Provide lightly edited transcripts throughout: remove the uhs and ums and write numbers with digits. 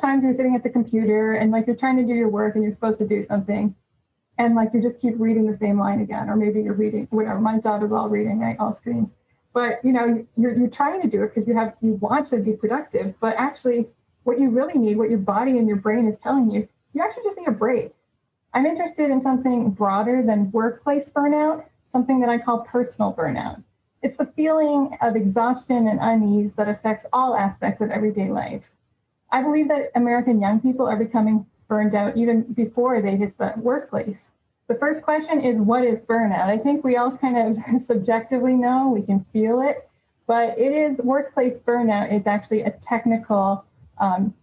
times you're sitting at the computer and like you're trying to do your work and you're supposed to do something, and like you just keep reading the same line again, or maybe you're reading whatever. My daughter's all reading, right, all screens. But you know, you're trying to do it because you want to be productive, but actually what you really need, what your body and your brain is telling you, you actually just need a break. I'm interested in something broader than workplace burnout, something that I call personal burnout. It's the feeling of exhaustion and unease that affects all aspects of everyday life. I believe that American young people are becoming burned out even before they hit the workplace. The first question is, what is burnout? I think we all kind of subjectively know, we can feel it, but it is workplace burnout. It's actually a technical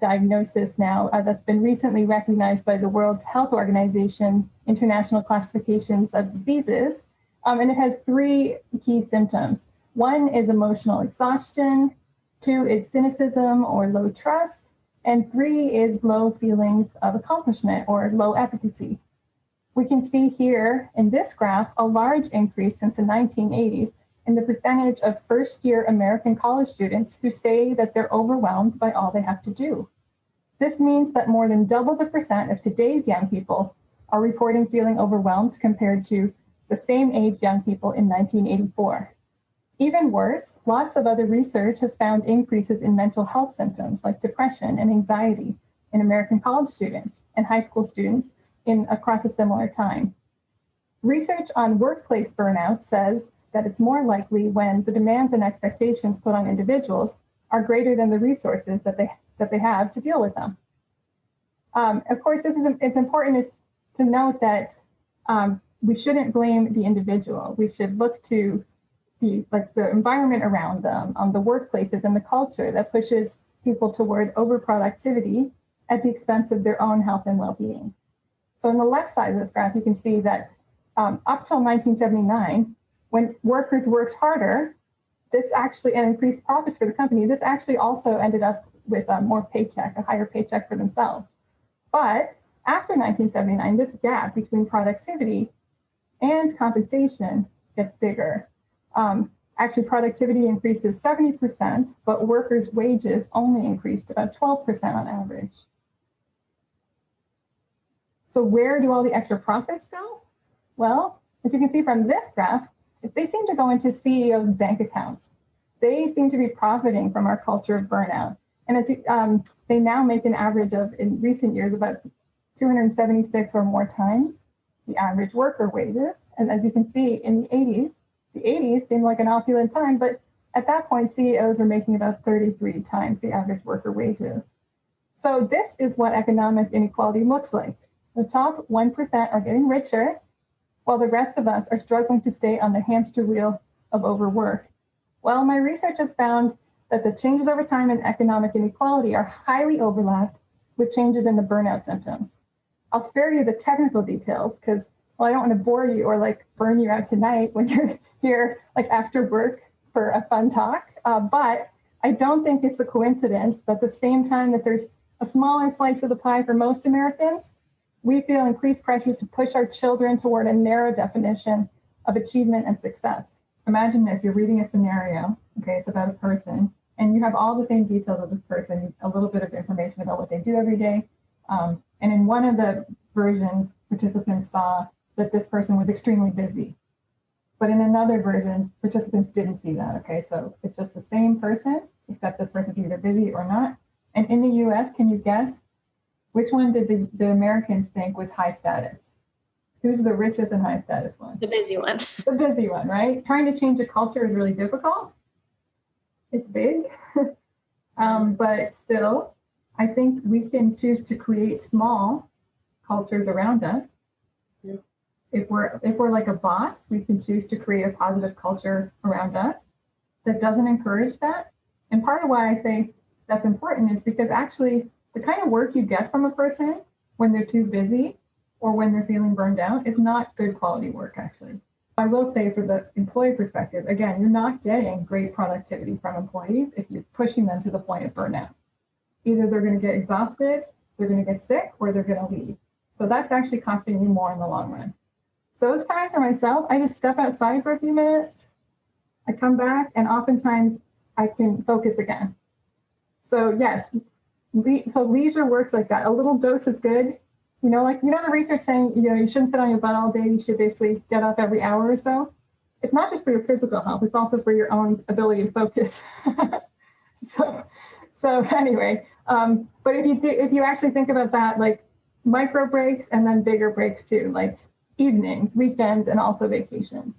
diagnosis now that's been recently recognized by the World Health Organization International Classifications of Diseases. And it has 3 key symptoms. 1 is emotional exhaustion, 2 is cynicism or low trust, and 3 is low feelings of accomplishment or low efficacy. We can see here in this graph a large increase since the 1980s in the percentage of first-year American college students who say that they're overwhelmed by all they have to do. This means that more than double the percent of today's young people are reporting feeling overwhelmed compared to the same age young people in 1984. Even worse, lots of other research has found increases in mental health symptoms like depression and anxiety in American college students and high school students across a similar time. Research on workplace burnout says that it's more likely when the demands and expectations put on individuals are greater than the resources that they have to deal with them. Of course, it's important to note that we shouldn't blame the individual. We should look to the environment around them, the workplaces and the culture that pushes people toward overproductivity at the expense of their own health and well-being. So on the left side of this graph, you can see that up till 1979, when workers worked harder, this actually and increased profits for the company, this actually also ended up with a higher paycheck for themselves. But after 1979, this gap between productivity and compensation gets bigger. Actually, productivity increases 70%, but workers' wages only increased about 12% on average. So where do all the extra profits go? Well, as you can see from this graph, they seem to go into CEOs' bank accounts. They seem to be profiting from our culture of burnout. And they now make an average of, in recent years, about 276 or more times the average worker wages. And as you can see, in the 80s seemed like an opulent time, but at that point, CEOs were making about 33 times the average worker wages. So this is what economic inequality looks like. The top 1% are getting richer, while the rest of us are struggling to stay on the hamster wheel of overwork. Well, my research has found that the changes over time in economic inequality are highly overlapped with changes in the burnout symptoms. I'll spare you the technical details because, well, I don't want to bore you or burn you out tonight when you're here after work for a fun talk. But I don't think it's a coincidence that the same time that there's a smaller slice of the pie for most Americans, we feel increased pressures to push our children toward a narrow definition of achievement and success. Imagine this, you're reading a scenario, okay, it's about a person, and you have all the same details of this person, a little bit of information about what they do every day. And in one of the versions, participants saw that this person was extremely busy. But in another version, participants didn't see that, okay? So it's just the same person, except this person's either busy or not. And in the US, can you guess which one did the Americans think was high status? Who's the richest and high status one? The busy one. The busy one, right? Trying to change a culture is really difficult. It's big. But still, I think we can choose to create small cultures around us. Yeah. If we're like a boss, we can choose to create a positive culture around us that doesn't encourage that. And part of why I say that's important is because actually the kind of work you get from a person when they're too busy or when they're feeling burned out is not good quality work, actually. I will say for the employee perspective, again, you're not getting great productivity from employees if you're pushing them to the point of burnout. Either they're going to get exhausted, they're going to get sick, or they're going to leave. So that's actually costing you more in the long run. Those times for myself, I just step outside for a few minutes, I come back, and oftentimes I can focus again. So yes, So leisure works like that. A little dose is good. Like, the research saying, you shouldn't sit on your butt all day. You should basically get up every hour or so. It's not just for your physical health. It's also for your own ability to focus. So anyway, but if you actually think about that, like micro breaks and then bigger breaks too, like evenings, weekends, and also vacations.